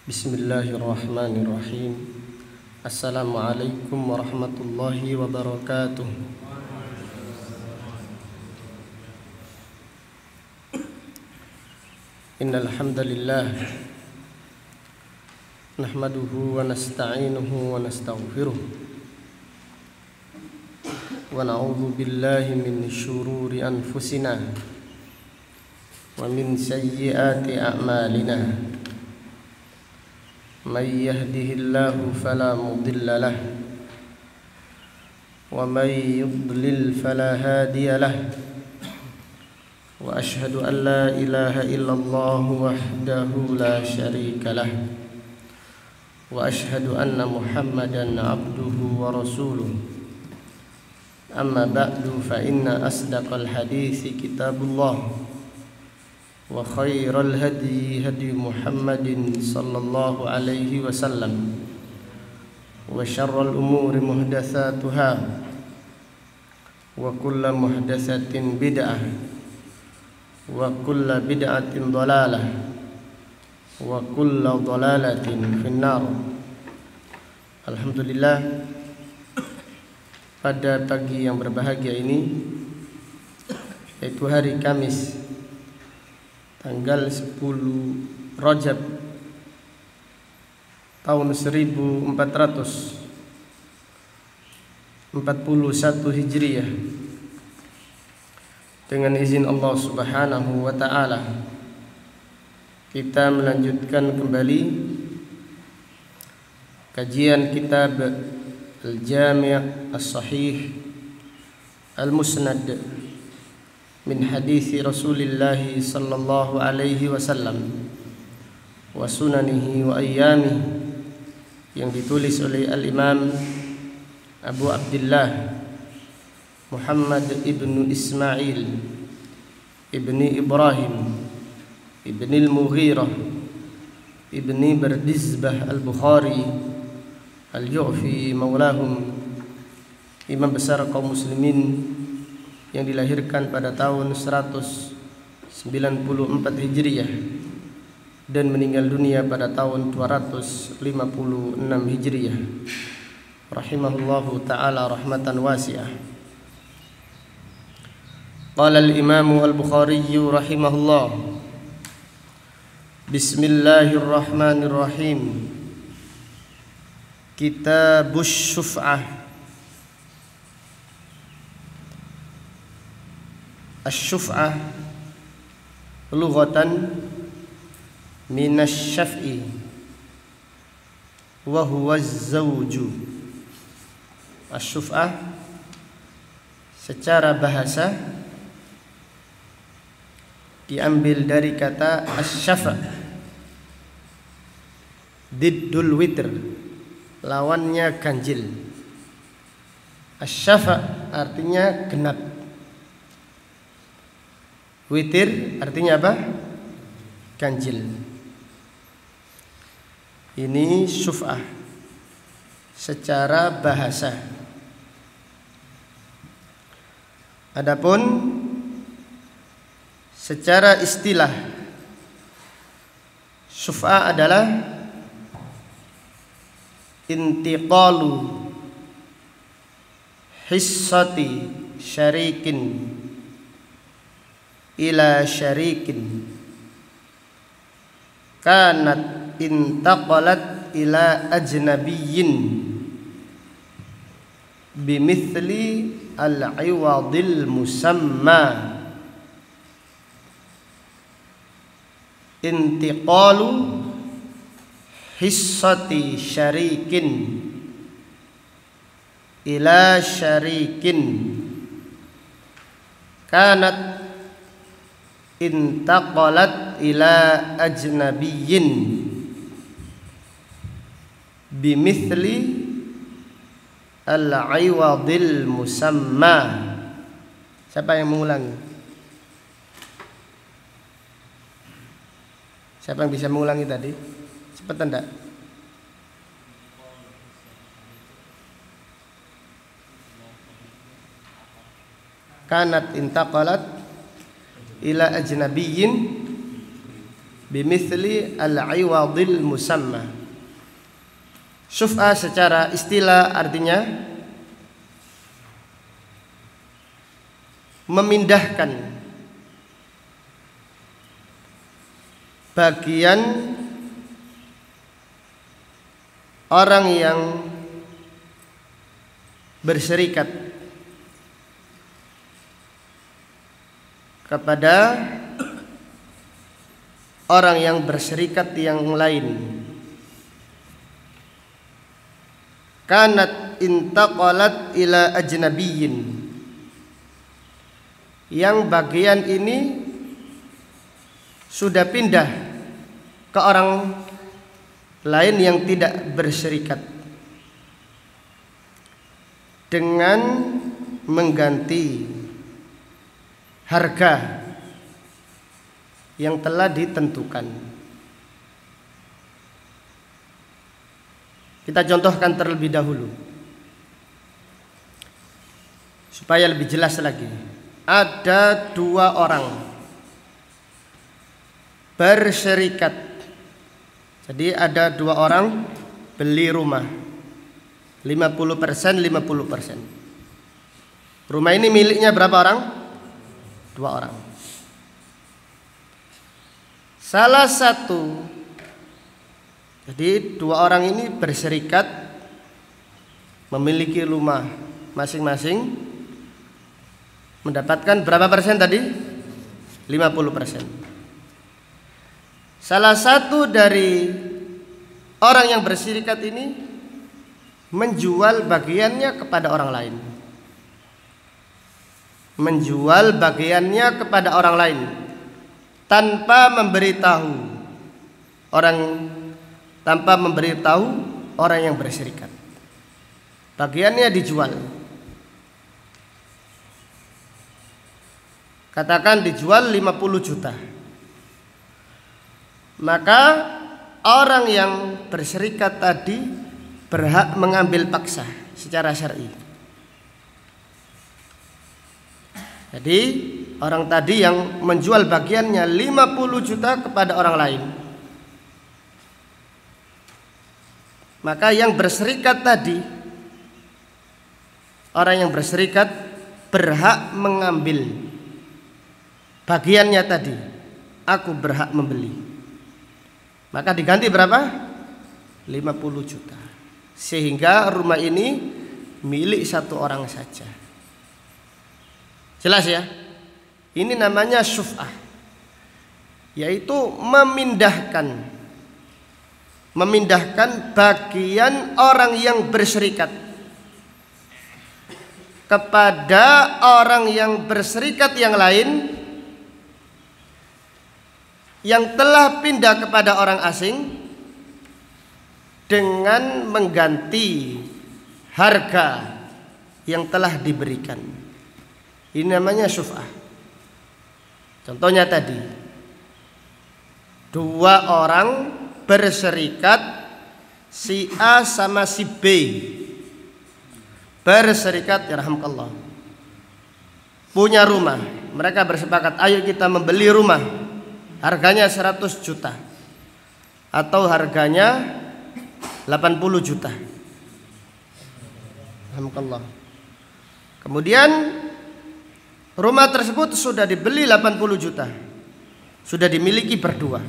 Bismillahirrahmanirrahim. Assalamualaikum warahmatullahi wabarakatuh. Innal hamdalillah nahmaduhu wa nasta'inuhu wa nastaghfiruh wa na'udzu billahi min syururi anfusina wa min sayyiati a'malina. Man yahdihillahu fala mudilla lah wa man yudlil fala hadiya lah. Wa ashhadu an la ilaha illallah wahdahu la syarika lah wa ashhadu anna Muhammadan abduhu wa rasuluh. Amma ba'du fa inna asdaqal hadithi kitabullah wa khairal hadi hadi Muhammadin sallallahu alaihi wasallam wa syarral umuri muhdatsatuha wa kullu muhdatsatin bid'ah wa kullu bid'atin dhalalah wa kullu dhalalatin finnar. Alhamdulillah, pada pagi yang berbahagia ini, yaitu hari Kamis tanggal 10 Rajab tahun 1441 Hijriah, dengan izin Allah Subhanahu wa taala kita melanjutkan kembali kajian kitab Al-Jami' As-Sahih Al-Musnad min hadithi Rasulillah sallallahu alaihi wasallam wa sunanihi wa ayyamih, yang ditulis oleh Al-Imam Abu Abdullah Muhammad ibn Ismail ibni Ibrahim ibni Al-Mughirah ibni Bardizbah Al-Bukhari Al-Ju'fi maulahum, imam besar kaum muslimin yang dilahirkan pada tahun 194 Hijriah dan meninggal dunia pada tahun 256 Hijriah, rahimahullahu ta'ala rahmatan wasi'ah. Qala al-Imam al-Bukhari rahimahullah, Bismillahirrahmanirrahim. Kitabus Syuf'ah. Asy-syuf'ah lughatan minasy syaf'i wa huwa az-zawju. Asy-syuf'ah secara bahasa diambil dari kata asy-syafa', diddul witr, lawannya ganjil. Asy-syafa' artinya genap, witir artinya apa? Ganjil. Ini syuf'ah secara bahasa. Adapun secara istilah, syuf'ah adalah intiqalu hissati syarikin ila syarikin kanat intaqalat ila ajnabiyyin bimithli al-iwadil musamma. Intiqalu hissati syarikin ila syarikin kanat intaqalat ila ajnabiyyin bimithli al-iwadil musamma. Siapa yang mengulangi? Siapa yang bisa mengulangi tadi? Cepetan enggak? Kanat intaqalat ila ajnabiyyin bimithli al-iwadil musamma. Syuf'ah secara istilah artinya memindahkan bagian orang yang berserikat kepada orang yang berserikat yang lain. Kanat intaqalat ila ajnabiyyin, yang bagian ini sudah pindah ke orang lain yang tidak berserikat dengan mengganti harga yang telah ditentukan. Kita contohkan terlebih dahulu supaya lebih jelas lagi. Ada dua orang berserikat. Jadi ada dua orang beli rumah 50%, 50%. Rumah ini miliknya berapa orang? Dua orang. Salah satu, jadi dua orang ini berserikat memiliki rumah masing-masing, mendapatkan berapa persen tadi? 50%. Salah satu dari orang yang berserikat ini menjual bagiannya kepada orang lain. Menjual bagiannya kepada orang lain tanpa memberitahu orang yang berserikat. Bagiannya dijual. Katakan dijual 50 juta. Maka orang yang berserikat tadi berhak mengambil paksa secara syar'i. Jadi orang tadi yang menjual bagiannya 50 juta kepada orang lain, maka yang berserikat tadi, orang yang berserikat berhak mengambil bagiannya tadi. Aku berhak membeli. Maka diganti berapa? 50 juta. Sehingga rumah ini milik satu orang saja. Jelas ya? Ini namanya syuf'ah, yaitu memindahkan bagian orang yang berserikat kepada orang yang berserikat yang lain yang telah pindah kepada orang asing dengan mengganti harga yang telah diberikan. Ini namanya syuf'ah. Contohnya tadi, dua orang berserikat, si A sama si B berserikat, yarhamkallah, punya rumah. Mereka bersepakat, ayo kita membeli rumah, harganya 100 juta atau harganya 80 juta. Alhamdulillah. Kemudian rumah tersebut sudah dibeli 80 juta, sudah dimiliki berdua.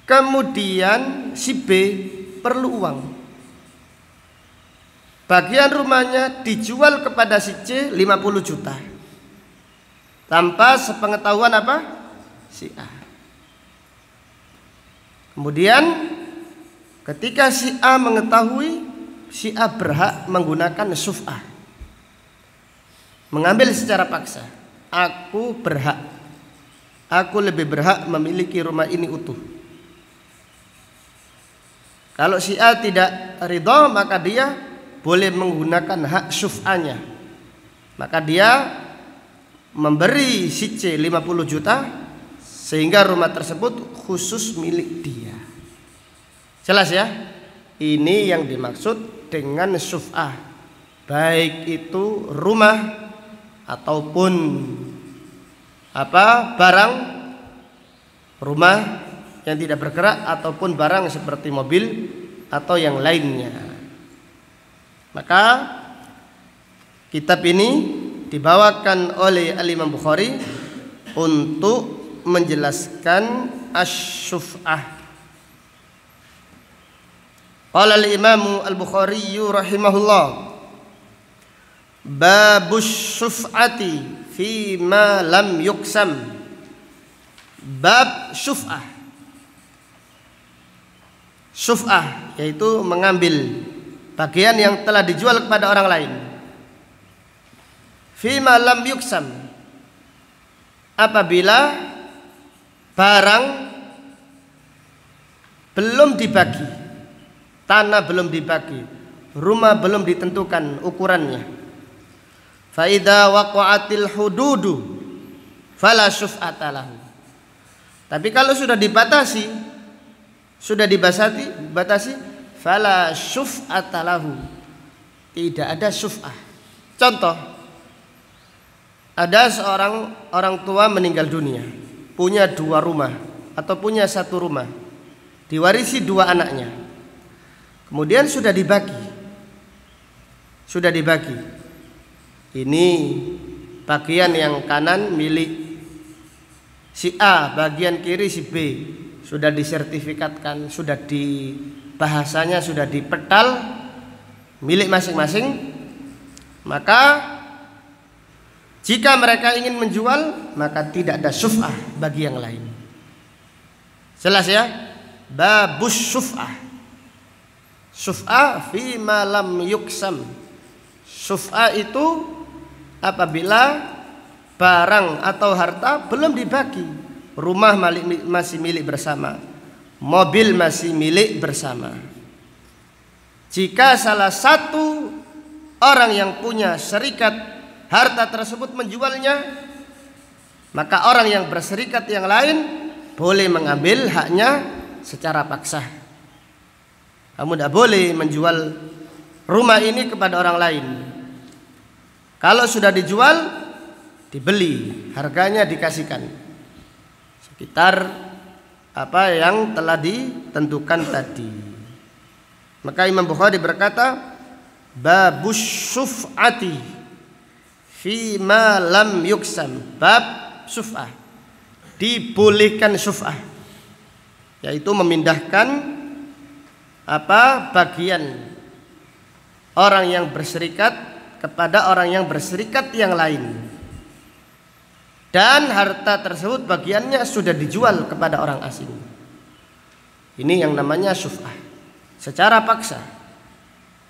Kemudian si B perlu uang. Bagian rumahnya dijual kepada si C 50 juta tanpa sepengetahuan apa? Si A. Kemudian ketika si A mengetahui, si A berhak menggunakan syuf'ah, mengambil secara paksa. Aku lebih berhak memiliki rumah ini utuh. Kalau si A tidak ridha, maka dia boleh menggunakan hak syuf'ahnya. Maka dia memberi si C 50 juta sehingga rumah tersebut khusus milik dia. Jelas ya? Ini yang dimaksud dengan syuf'ah, baik itu rumah ataupun barang rumah yang tidak bergerak ataupun barang seperti mobil atau yang lainnya. Maka kitab ini dibawakan oleh Al-Imam Bukhari untuk menjelaskan asy-syuf'ah. Qala al-Imam Al-Bukhari rahimahullah, babus syuf'ati fi ma lam yuqsam. Bab syuf'ah. Syuf'ah yaitu mengambil bagian yang telah dijual kepada orang lain. Fi ma lam yuqsam, apabila barang belum dibagi, tanah belum dibagi, rumah belum ditentukan ukurannya. Fa idza waqa'atil hududu fala syuf'ata lahu. Tapi kalau sudah dibatasi, sudah dibatasi, fala syuf'ata lahu, tidak ada syuf'ah. Contoh, ada seorang orang tua meninggal dunia, punya 2 rumah atau punya 1 rumah, diwarisi 2 anaknya. Kemudian sudah dibagi. Ini bagian yang kanan milik si A, bagian kiri si B. Sudah disertifikatkan, sudah bahasanya sudah dipetal milik masing-masing. Maka jika mereka ingin menjual, maka tidak ada syuf'ah bagi yang lain. Jelas ya? Babus syuf'ah. Syuf'ah fi ma lam yuqsam. Syuf'ah itu apabila barang atau harta belum dibagi. Rumah masih milik bersama, mobil masih milik bersama. Jika salah satu orang yang punya serikat harta tersebut menjualnya, maka orang yang berserikat yang lain boleh mengambil haknya secara paksa. Kamu tidak boleh menjual rumah ini kepada orang lain. Kalau sudah dijual, dibeli, harganya dikasihkan sekitar apa yang telah ditentukan tadi. Maka Imam Bukhari berkata, babus syuf'ati fi ma lam yuqsam. Bab syuf'ah, dibolehkan syuf'ah, yaitu memindahkan bagian orang yang berserikat kepada orang yang berserikat yang lain, dan harta tersebut bagiannya sudah dijual kepada orang asing. Ini yang namanya syuf'ah, secara paksa,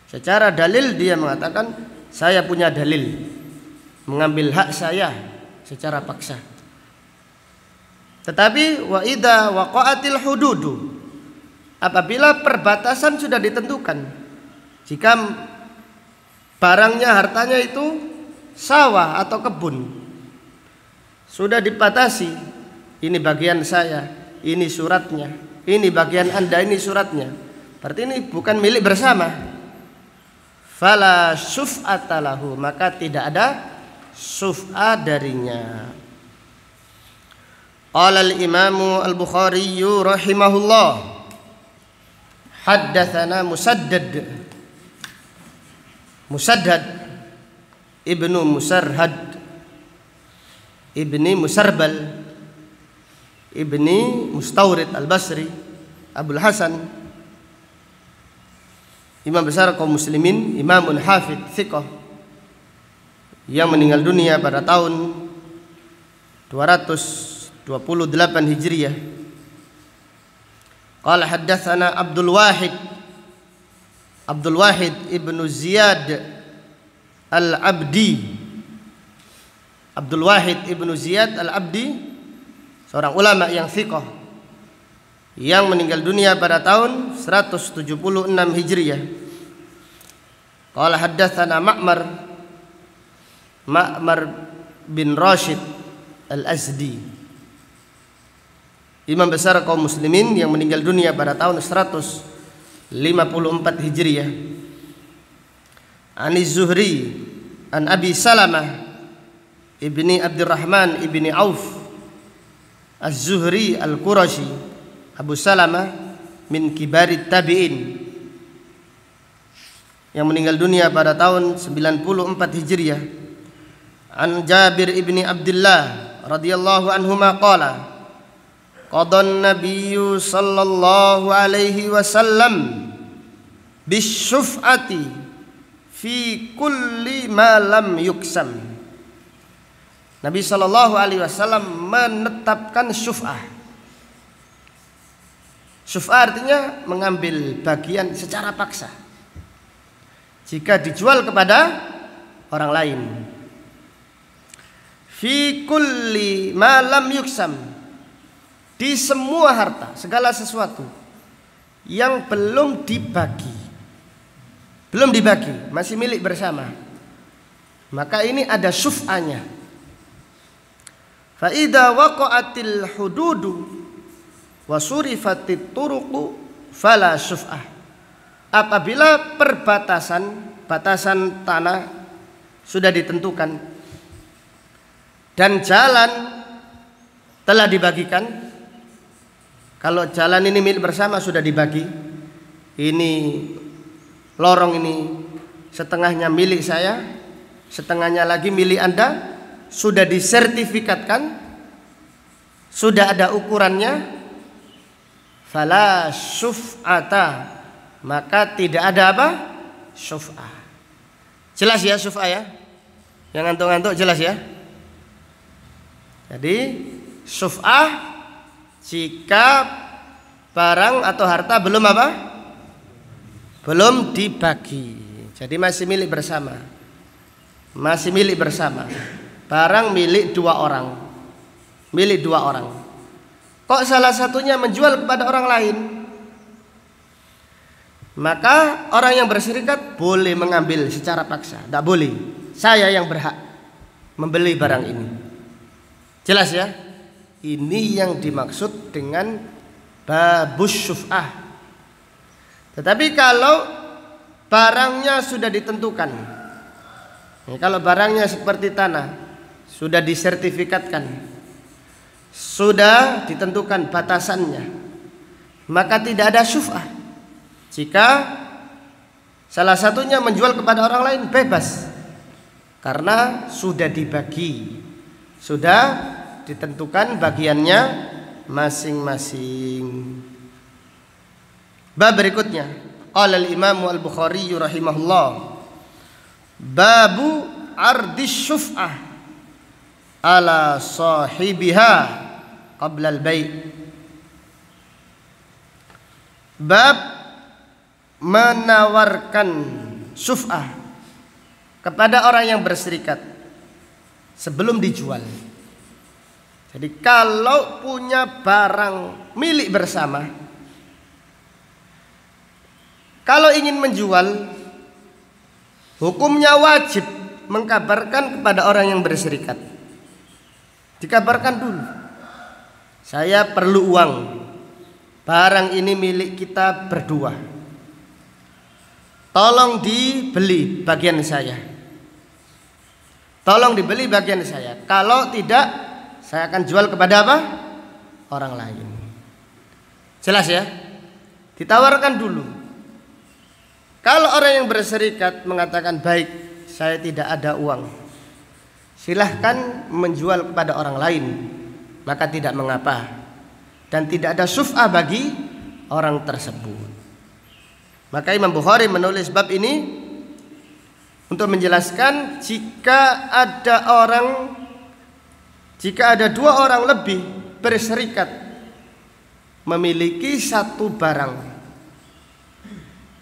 secara dalil. Dia mengatakan, saya punya dalil, mengambil hak saya secara paksa. Tetapi wa idza waqa'atil hududu, apabila perbatasan sudah ditentukan, jika barangnya, hartanya itu sawah atau kebun, sudah dibatasi, ini bagian saya, ini suratnya, ini bagian Anda, ini suratnya, berarti ini bukan milik bersama. Fala syuf'ata lahu, maka tidak ada syuf'ah darinya. Qala al-Imam Al-Bukhari rahimahullah, haddatsana Musaddad ibnu Musarhad ibni Musarbal ibni Mustawrid Al-Basri Abul Hasan, imam besar kaum muslimin, imamun hafidh thiqah, yang meninggal dunia pada tahun 228 Hijriah. Qala haddatsana Abdul Wahid ibnu Ziyad Al-Abdi. Abdul Wahid ibnu Ziyad Al-Abdi, seorang ulama yang thiqah, yang meninggal dunia pada tahun 176 Hijriah. Qala haddatsana Ma'mar bin Rashid Al-Azdi, imam besar kaum muslimin yang meninggal dunia pada tahun 154 Hijriah. Ani Zuhri an Abi Salamah ibni Abdurrahman ibni Auf Az-Zuhri Al-Qurashi, Abu Salamah min kibarit tabi'in, yang meninggal dunia pada tahun 94 Hijriah. An Jabir ibni Abdullah radhiyallahu anhuma qala qadan nabiyyu sallallahu alaihi wasallam bisyuf'ati fi kulli ma lam yuksam. Nabi sallallahu alaihi wasallam menetapkan syuf'ah. Syuf'ah artinya mengambil bagian secara paksa jika dijual kepada orang lain. Fi kulli ma lam yuksam, di semua harta, segala sesuatu yang belum dibagi, masih milik bersama, maka ini ada syuf'ahnya. Fa idza waqa'atil hududu wa surifatit turuqu fala syuf'ah. Apabila batasan tanah sudah ditentukan dan jalan telah dibagikan, kalau jalan ini milik bersama sudah dibagi, ini lorong ini setengahnya milik saya, setengahnya lagi milik Anda, sudah disertifikatkan, sudah ada ukurannya, fala syuf'ata, maka tidak ada apa? Syuf'ah. Jelas ya syuf'ah ya? Yang ngantuk-ngantuk jelas ya? Jadi syuf'ah jika barang atau harta belum apa? Belum dibagi. Jadi masih milik bersama. Masih milik bersama. Barang milik dua orang. Milik dua orang. Kok salah satunya menjual kepada orang lain? Maka orang yang berserikat boleh mengambil secara paksa. Tidak boleh. Saya yang berhak membeli barang ini. Jelas ya? Ini yang dimaksud dengan babus syuf'ah. Tetapi kalau barangnya sudah ditentukan, kalau barangnya seperti tanah, sudah disertifikatkan, sudah ditentukan batasannya, maka tidak ada syuf'ah. Jika salah satunya menjual kepada orang lain, bebas, karena sudah dibagi, sudah ditentukan bagiannya masing-masing. Bab berikutnya, qala al-Imam Al-Bukhari rahimahullah, babu ardis syuf'ah ala sahibiha qabla al-bai'. Bab menawarkan syuf'ah kepada orang yang berserikat sebelum dijual. Jadi kalau punya barang milik bersama, kalau ingin menjual, hukumnya wajib mengkabarkan kepada orang yang berserikat. Dikabarkan dulu, saya perlu uang, barang ini milik kita berdua, tolong dibeli bagian saya. Tolong dibeli bagian saya. Kalau tidak, saya akan jual kepada apa? Orang lain. Jelas ya? Ditawarkan dulu. Kalau orang yang berserikat mengatakan, baik, saya tidak ada uang, silahkan menjual kepada orang lain, maka tidak mengapa, dan tidak ada syuf'ah bagi orang tersebut. Maka Imam Bukhari menulis bab ini untuk menjelaskan jika ada dua orang lebih berserikat memiliki satu barang,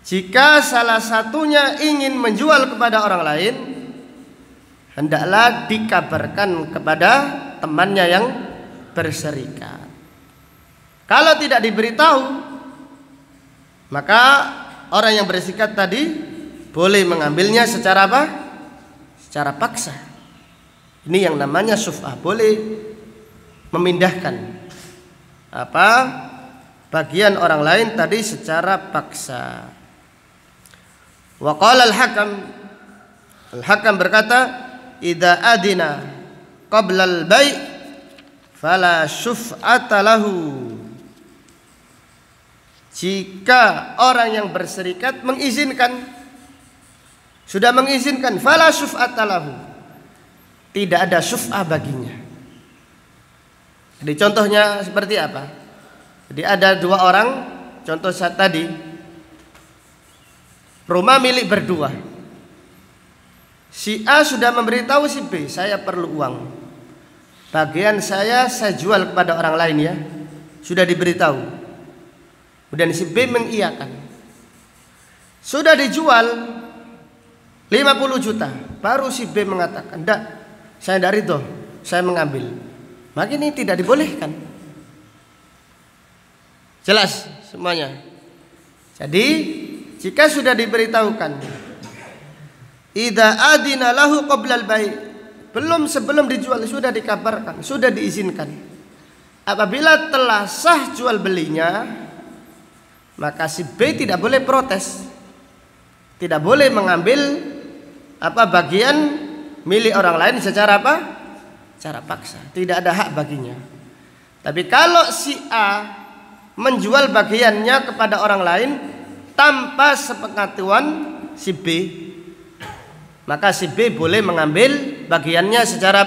jika salah satunya ingin menjual kepada orang lain, hendaklah dikabarkan kepada temannya yang berserikat. Kalau tidak diberitahu, maka orang yang berserikat tadi boleh mengambilnya secara apa? Secara paksa. Ini yang namanya syuf'ah, boleh memindahkan apa? Bagian orang lain tadi secara paksa. Wa qala Al-Hakam berkata, idza adina qabla al-bai' fala syuf'ata lahu. Jika orang yang berserikat mengizinkan, sudah mengizinkan, fala syuf'ata lahu, tidak ada syuf'ah baginya. Jadi contohnya seperti apa? Jadi ada dua orang, contoh saat tadi, rumah milik berdua. Si A sudah memberitahu si B, saya perlu uang, bagian saya jual kepada orang lain ya. Sudah diberitahu. Kemudian si B mengiyakan. Sudah dijual 50 juta. Baru si B mengatakan, enggak, saya tidak ridho, saya mengambil. Maka ini tidak dibolehkan. Jelas semuanya. Jadi jika sudah diberitahukan, idza adina lahu qoblal bai', belum sebelum dijual sudah dikabarkan, sudah diizinkan. Apabila telah sah jual belinya, maka si B tidak boleh protes, tidak boleh mengambil bagian milik orang lain secara secara paksa, tidak ada hak baginya. Tapi kalau si A menjual bagiannya kepada orang lain tanpa sepengetahuan si B, maka si B boleh mengambil bagiannya secara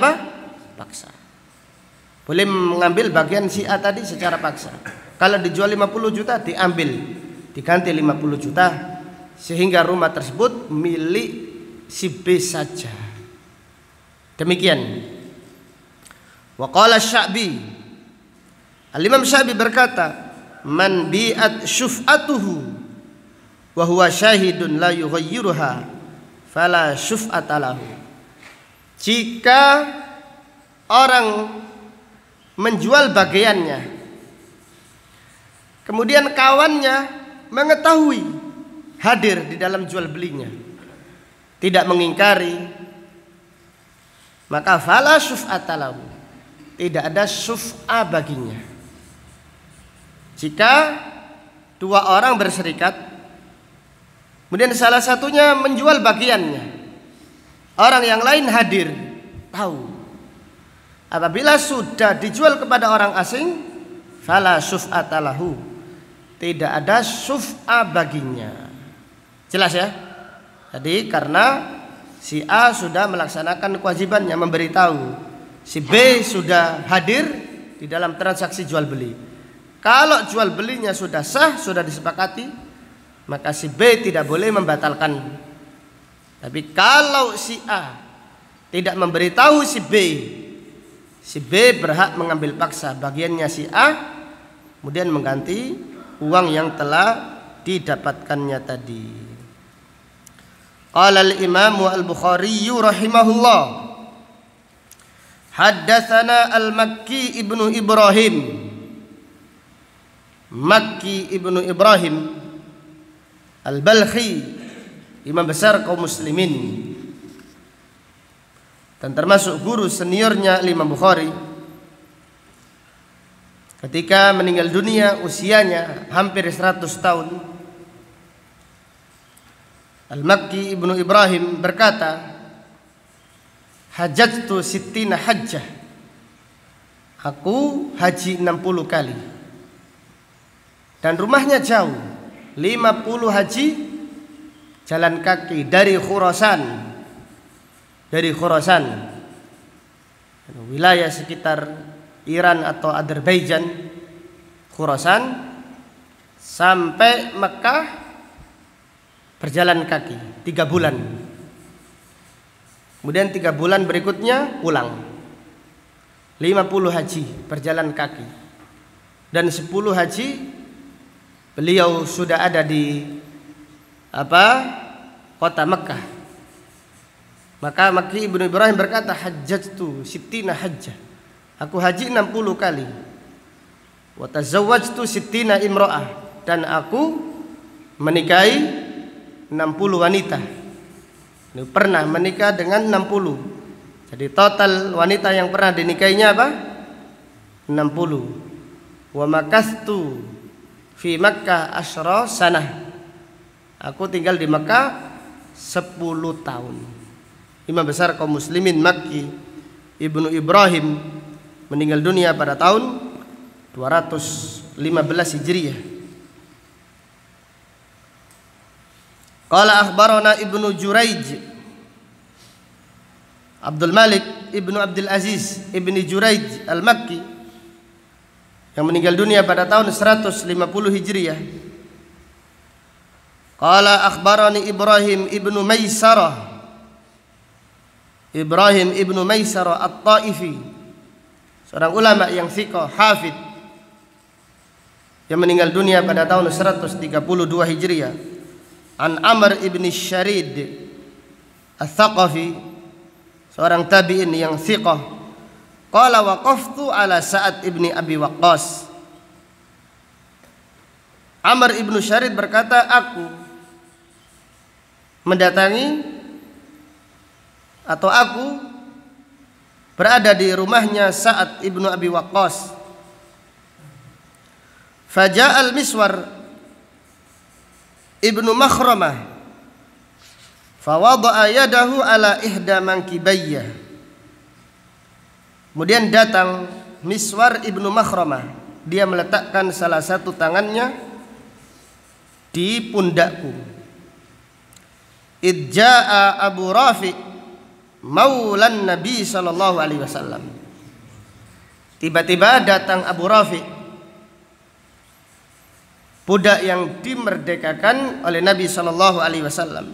paksa. Boleh mengambil bagian si A tadi secara paksa. Kalau dijual 50 juta diambil, diganti 50 juta, sehingga rumah tersebut milik si B saja. Demikian. Wa qala Sya'bi, Al-Imam Sya'bi berkata, man bi'at syuf'atuhu wa huwa syahidun la yughayyiruha fala syuf'ata lahu. Jika orang menjual bagiannya, kemudian kawannya mengetahui, hadir di dalam jual belinya, tidak mengingkari, maka fala syuf'ata lahu, tidak ada syuf'ah baginya. Jika dua orang berserikat, kemudian salah satunya menjual bagiannya, orang yang lain hadir, tahu. Apabila sudah dijual kepada orang asing, fala syuf'ata lahu, tidak ada syuf'ah baginya. Jelas ya? Jadi karena si A sudah melaksanakan kewajibannya memberitahu, si B sudah hadir di dalam transaksi jual beli. Kalau jual belinya sudah sah, sudah disepakati, maka si B tidak boleh membatalkan. Tapi kalau si A tidak memberitahu si B berhak mengambil paksa bagiannya si A, kemudian mengganti uang yang telah didapatkannya tadi. Qala al-Imam al-Bukhari rahimahullah, haddatsana al-Makki ibnu Ibrahim, Makki ibnu Ibrahim Al-Balkhi, imam besar kaum muslimin dan termasuk guru seniornya Imam Bukhari. Ketika meninggal dunia usianya hampir 100 tahun, Al-Makki ibnu Ibrahim berkata, hajjatu sittina hajjah, aku haji 60 kali. Dan rumahnya jauh, 50 haji jalan kaki dari Khurasan, wilayah sekitar Iran atau Azerbaijan, Khurasan, sampai Mekah berjalan kaki 3 bulan. Kemudian 3 bulan berikutnya pulang. 50 haji berjalan kaki. Dan 10 haji beliau sudah ada di kota Mekah. Maka Makki ibnu Ibrahim berkata, hajjatu sittina hajjah, aku haji 60 kali. Wa tazawwajtu sittina imra'ah, dan aku menikahi 60 wanita. Ini pernah menikah dengan 60. Jadi total wanita yang pernah dinikahinya 60. Wa makastu fi Makkah asyra sanah, aku tinggal di Makkah 10 tahun. Imam besar kaum muslimin Makki ibnu Ibrahim meninggal dunia pada tahun 215 Hijriah. Qala akhbarana Ibnu Juraij, Abdul Malik Ibnu Abdul Aziz Ibnu Juraij Al-Makki, yang meninggal dunia pada tahun 150 Hijriah. Qala akhbarani Ibrahim Ibnu Maisarah, Ibrahim Ibnu Maisarah At-Taifi, seorang ulama yang thiqah, hafid, yang meninggal dunia pada tahun 132 Hijriah. An Amr ibn Sharid Al-Thaqafi, seorang tabi'in yang thiqah. Qala waqaftu ala Sa'ad ibn Abi Waqqas. Amr ibn Sharid berkata, aku mendatangi atau aku berada di rumahnya Sa'ad ibnu Abi Waqqas. Faja'al Miswar ibnu Makhramah fawada'a yadahu ala ihda mankibayya. Kemudian datang Miswar ibnu Makhramah, dia meletakkan salah satu tangannya di pundakku. Idja'a Abu Rafi' maulan Nabi sallallahu alaihi wasallam. Tiba-tiba datang Abu Rafi, budak yang dimerdekakan oleh Nabi sallallahu alaihi wasallam.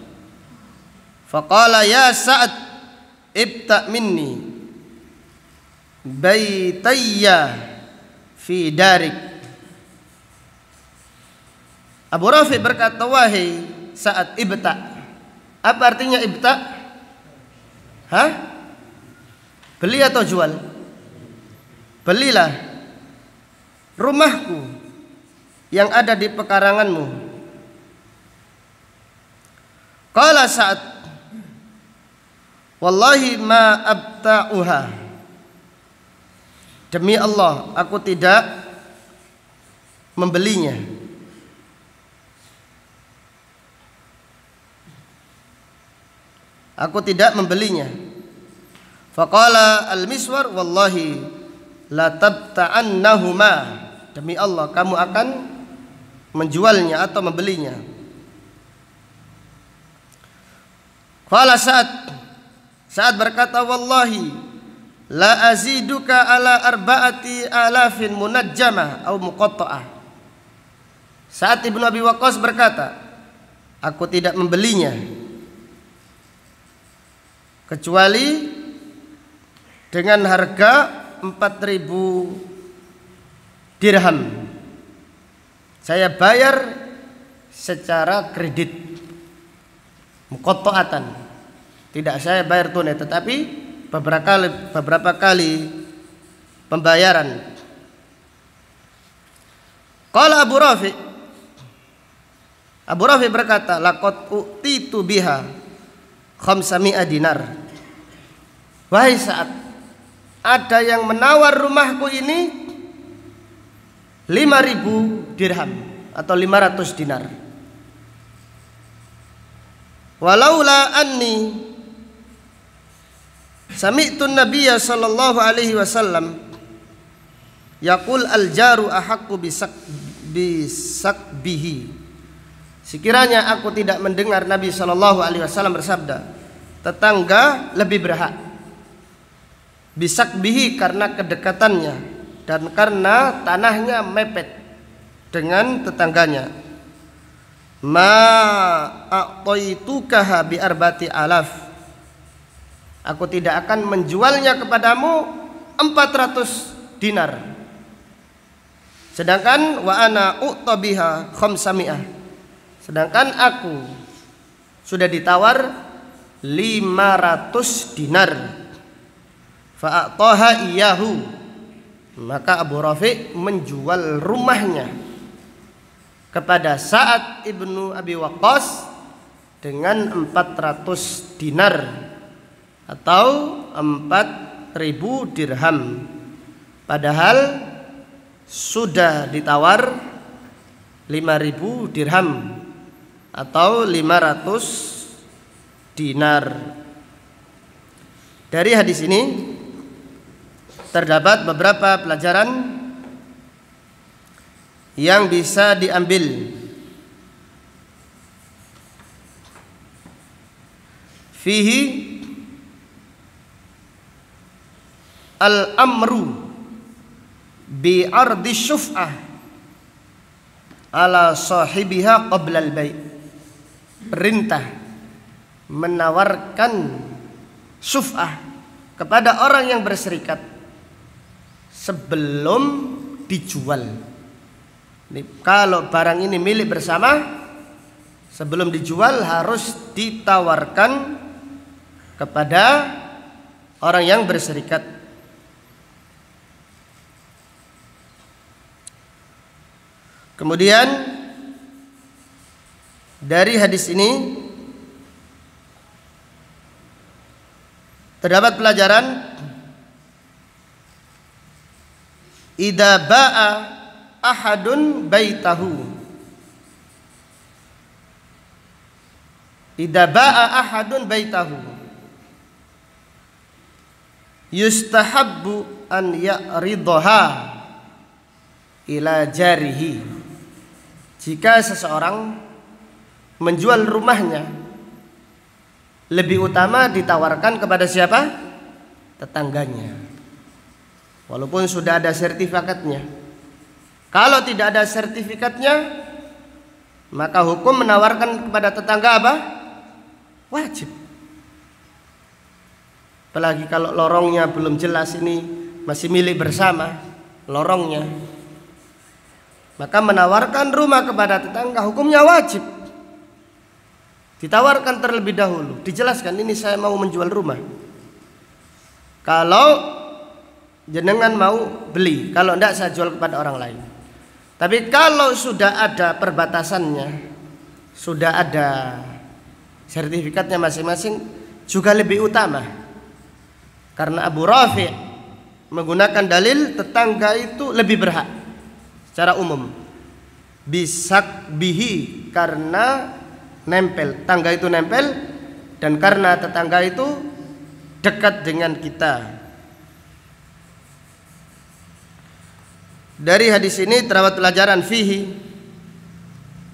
Faqala ya Sa'ad ibta minni baitayya fi darik. Abu Rafi berkata, wahai Sa'ad, ibta. Apa artinya ibta? Beli atau jual? Belilah rumahku yang ada di pekaranganmu. Qala Sa'ad, wallahi ma abta'uha. Demi Allah, aku tidak membelinya. Aku tidak membelinya. Faqala al-Miswar, wallahi la tabta'annahuma. Demi Allah, kamu akan menjualnya atau membelinya. Qala Sa'ad berkata, wallahi la aziduka ala arba'ati alafin munajjamah atau muqatta'ah. Sa'ad ibnu Abi Waqqas berkata, aku tidak membelinya kecuali dengan harga 4.000 dirham. Saya bayar secara kredit, muqatta'atan. Tidak saya bayar tunai, tetapi beberapa kali pembayaran. Qala Abu Rafi berkata, laqad utitu biha 500 dinar. Wahai Sa'ad, ada yang menawar rumahku ini 5.000 dirham atau 500 dinar. Walaula anni sami'tu Nabiyya sallallahu alaihi wasallam yaqul al-jaru ahaqqu bisakbihi. Sekiranya aku tidak mendengar Nabi sallallahu alaihi wasallam bersabda, tetangga lebih berhak bisakbihi karena kedekatannya dan karena tanahnya mepet dengan tetangganya. Ma a'taitukaha bi arba'ati alaf. Aku tidak akan menjualnya kepadamu 400 dinar. Sedangkan wa ana u'tabiha 500. Sedangkan aku sudah ditawar 500 dinar. Fa'ataha iyahu. Maka Abu Rafi menjual rumahnya kepada Sa'ad ibnu Abi Waqqas dengan 400 dinar atau 4.000 dirham. Padahal sudah ditawar 5.000 dirham atau 500 dinar. Dari hadis ini terdapat beberapa pelajaran yang bisa diambil. Fihi al-amru bi ardi syuf'ah ala sahibiha qabla al-bai'. Perintah menawarkan syuf'ah kepada orang yang berserikat sebelum dijual. Kalau barang ini milik bersama, sebelum dijual harus ditawarkan kepada orang yang berserikat. Kemudian dari hadis ini terdapat pelajaran, idza ba'a ahadun baitahu, idza ba'a ahadun baitahu yustahabbu an ya'ridaha ila jarihi. Jika seseorang menjual rumahnya, lebih utama ditawarkan kepada siapa? Tetangganya, walaupun sudah ada sertifikatnya. Kalau tidak ada sertifikatnya, maka hukum menawarkan kepada tetangga apa? Wajib. Apalagi kalau lorongnya belum jelas, ini masih milik bersama lorongnya, maka menawarkan rumah kepada tetangga hukumnya wajib. Ditawarkan terlebih dahulu, dijelaskan ini saya mau menjual rumah. Kalau jenengan mau beli, kalau tidak saya jual kepada orang lain. Tapi kalau sudah ada perbatasannya, sudah ada sertifikatnya masing-masing, juga lebih utama. Karena Abu Rafi' menggunakan dalil tetangga itu lebih berhak secara umum. Bisak bihi, karena nempel, tangga itu nempel, dan karena tetangga itu dekat dengan kita. Dari hadis ini terdapat pelajaran fihi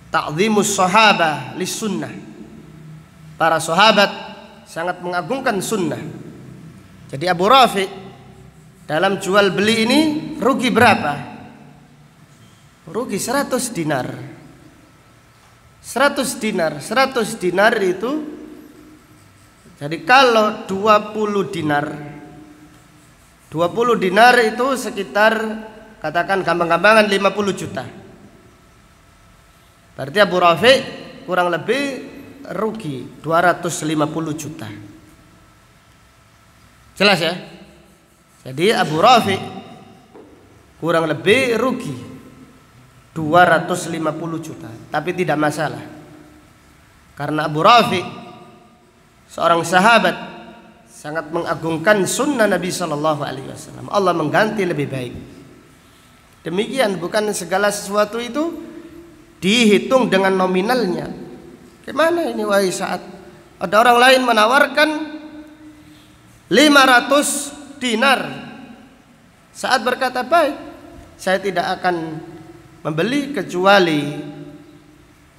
ta'zimus sahabah lis sunnah. Para sahabat sangat mengagungkan sunnah. Jadi Abu Rafi' dalam jual beli ini rugi berapa? Rugi 100 dinar. 100 dinar. 100 dinar itu, jadi kalau 20 dinar, 20 dinar itu sekitar, katakan gampang-gampangan 50 juta. Berarti Abu Rafi' kurang lebih rugi 250 juta. Jelas ya? Jadi Abu Rafi' kurang lebih rugi 250 juta. Tapi tidak masalah, karena Abu Rafi' seorang sahabat sangat mengagungkan sunnah Nabi SAW. Allah mengganti lebih baik. Demikian, bukan segala sesuatu itu dihitung dengan nominalnya. Gimana ini wahai Sa'ad? Ada orang lain menawarkan 500 dinar. Sa'ad berkata, baik, saya tidak akan membeli kecuali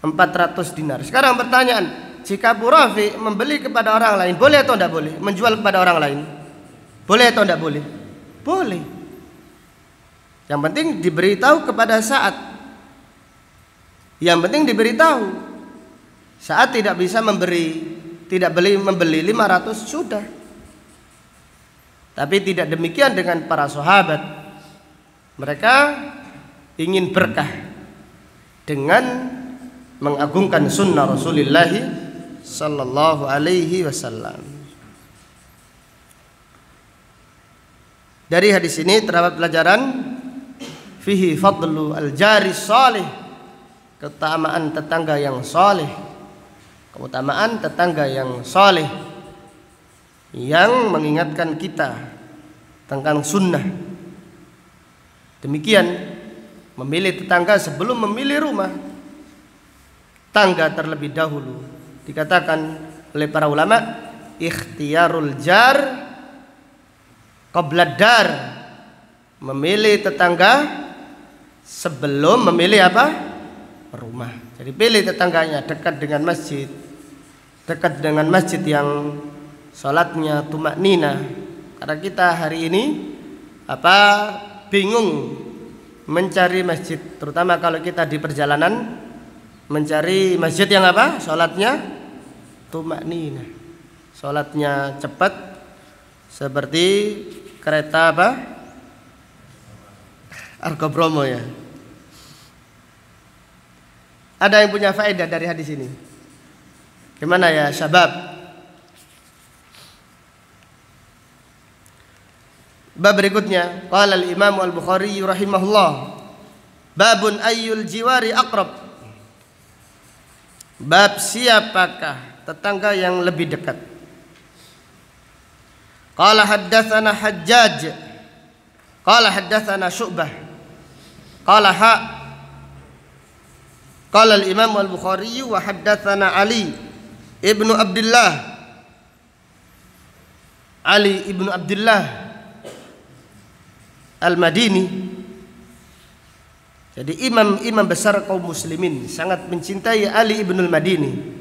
400 dinar. Sekarang pertanyaan, jika Abu Rafi' membeli kepada orang lain, boleh atau tidak boleh? Menjual kepada orang lain, boleh atau tidak boleh? Boleh. Yang penting diberitahu kepada Sa'ad. Yang penting diberitahu. Sa'ad tidak bisa memberi, tidak membeli 500, sudah. Tapi tidak demikian dengan para sahabat. Mereka ingin berkah dengan mengagungkan sunnah Rasulullah sallallahu alaihi wasallam. Dari hadis ini terdapat pelajaran fihi fadlu al-jari salih, keutamaan tetangga yang saleh, keutamaan tetangga yang saleh yang mengingatkan kita tentang sunnah. Demikian memilih tetangga sebelum memilih rumah. Tangga terlebih dahulu. Dikatakan oleh para ulama, ikhtiyarul jar qabla dar memilih tetangga sebelum memilih apa? Rumah. Jadi pilih tetangganya dekat dengan masjid, dekat dengan masjid yang sholatnya tumaknina. Karena kita hari ini bingung mencari masjid, terutama kalau kita di perjalanan, mencari masjid yang sholatnya tumaknina, sholatnya cepat seperti kereta Argo Bromo ya. Ada yang punya faedah dari hadis ini? Gimana ya syabab? Bab berikutnya, qala al-Imam Al-Bukhari rahimahullah, babun ayyul jiwari aqrab. Bab siapakah tetangga yang lebih dekat. Qala haddatsana Hajjaj, qala haddatsana Syu'bah, qala qala al-Imam Al-Bukhari wa haddatsana Ali ibnu Abdullah Al-Madini. Jadi imam besar kaum muslimin, sangat mencintai Ali ibn al-Madini.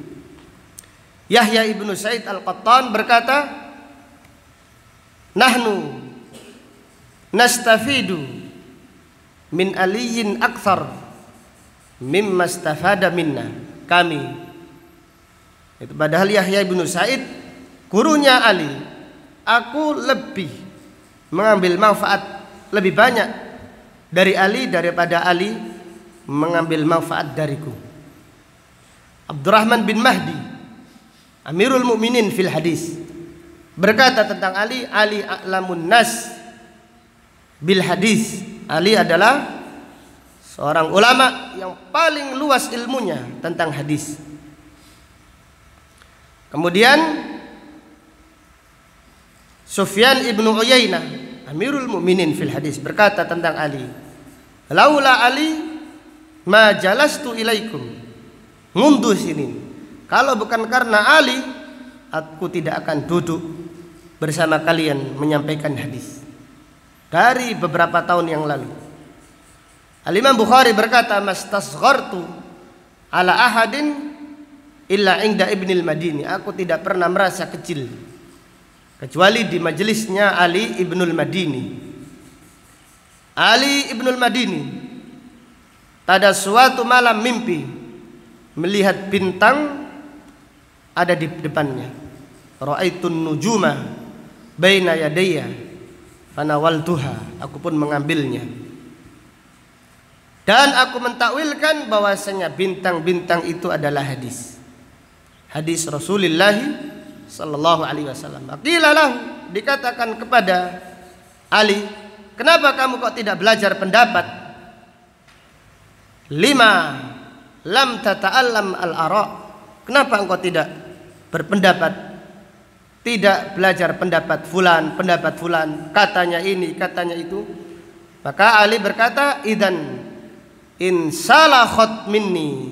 Yahya ibnu Sa'id Al-Qattan berkata, nahnu nastafidu min aliyin akthar mimma istafada minna. Kami itu, padahal Yahya ibnu Sa'id gurunya Ali, aku lebih mengambil manfaat lebih banyak dari Ali daripada Ali mengambil manfaat dariku. Abdurrahman bin Mahdi, Amirul Mukminin fil hadis, berkata tentang Ali a'lamun nas bil hadis. Ali adalah seorang ulama yang paling luas ilmunya tentang hadis. Kemudian Sufyan ibnu Uyainah, Amirul Mukminin fil hadis, berkata tentang Ali, laula Ali ma jalastu ilaikum mundu sinin. Kalau bukan karena Ali, aku tidak akan duduk bersama kalian menyampaikan hadis. Dari beberapa tahun yang lalu. Al-Imam Bukhari berkata, mastasghartu ala ahadin illa inda ibnil Madini. Aku tidak pernah merasa kecil kecuali di majelisnya Ali ibnul Madini. Ali ibnul Madini pada suatu malam mimpi melihat bintang ada di depannya. Ra'aitun nujuma baina yadayya fanawaltuha. Aku pun mengambilnya. Dan aku mentakwilkan bahwasanya bintang-bintang itu adalah hadis. Hadis Rasulullah sallallahu alaihi wasallam. Aqilalah, dikatakan kepada Ali, kenapa kamu kok tidak belajar pendapat? Lima lam tata'allam al-ara. Kenapa engkau tidak berpendapat? Tidak belajar pendapat fulan, katanya ini, katanya itu. Maka Ali berkata, idan in salakhat minni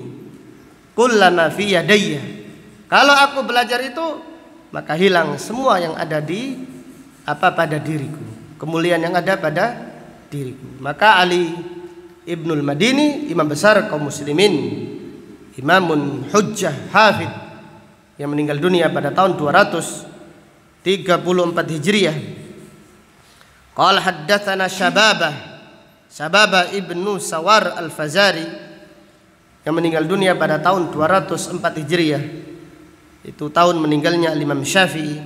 kullama fi yadayya. Kalau aku belajar itu, maka hilang semua yang ada di pada diriku, kemuliaan yang ada pada diriku. Maka Ali ibnul Madini, imam besar kaum muslimin, imamun hujjah hafid, yang meninggal dunia pada tahun 234 Hijriah. Qala haddatsana Syababah ibnu Sawar al-Fazari, yang meninggal dunia pada tahun 204 Hijriah. Itu tahun meninggalnya Imam Syafi'i.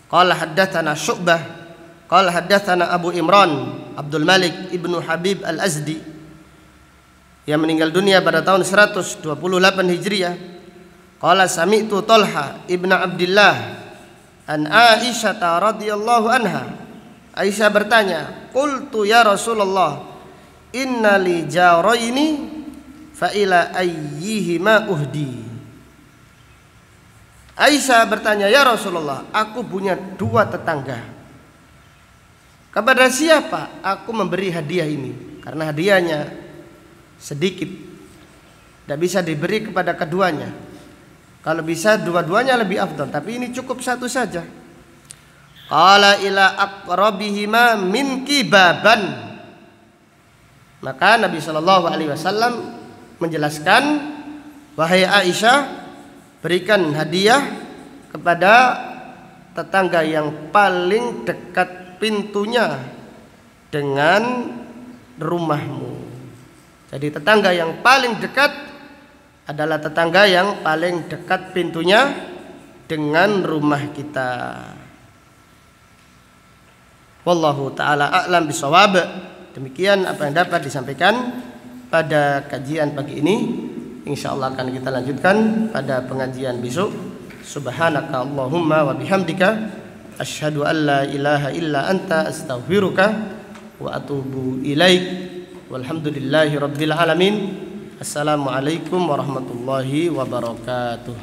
Qala haddatsana Syu'bah, qala haddatsana Abu Imran Abdul Malik ibnu Habib al-Azdi, yang meninggal dunia pada tahun 128 Hijriah. Qala sami'tu Talha ibnu Abdullah an Aisyah radhiyallahu anha. Aisyah bertanya, qultu ya Rasulullah, inna li jaraini fa ila ayyihima uhdi. Aisyah bertanya, ya Rasulullah, aku punya dua tetangga. Kepada siapa aku memberi hadiah ini? Karena hadiahnya sedikit, tidak bisa diberi kepada keduanya. Kalau bisa dua-duanya lebih afdal, tapi ini cukup satu saja. qala ila aqrabihima minki baban. Maka Nabi Shallallahu Alaihi Wasallam menjelaskan, wahai Aisyah, berikan hadiah kepada tetangga yang paling dekat pintunya dengan rumahmu. Jadi tetangga yang paling dekat adalah tetangga yang paling dekat pintunya dengan rumah kita. Wallahu ta'ala a'lam bishawab. Demikian apa yang dapat disampaikan pada kajian pagi ini. Insyaallah akan kita lanjutkan pada pengajian besok. Subhanaka Allahumma wa bihamdika asyhadu an la ilaha illa anta astaghfiruka wa atubu ilaik. Walhamdulillahi rabbil alamin. Assalamualaikum warahmatullahi wabarakatuh.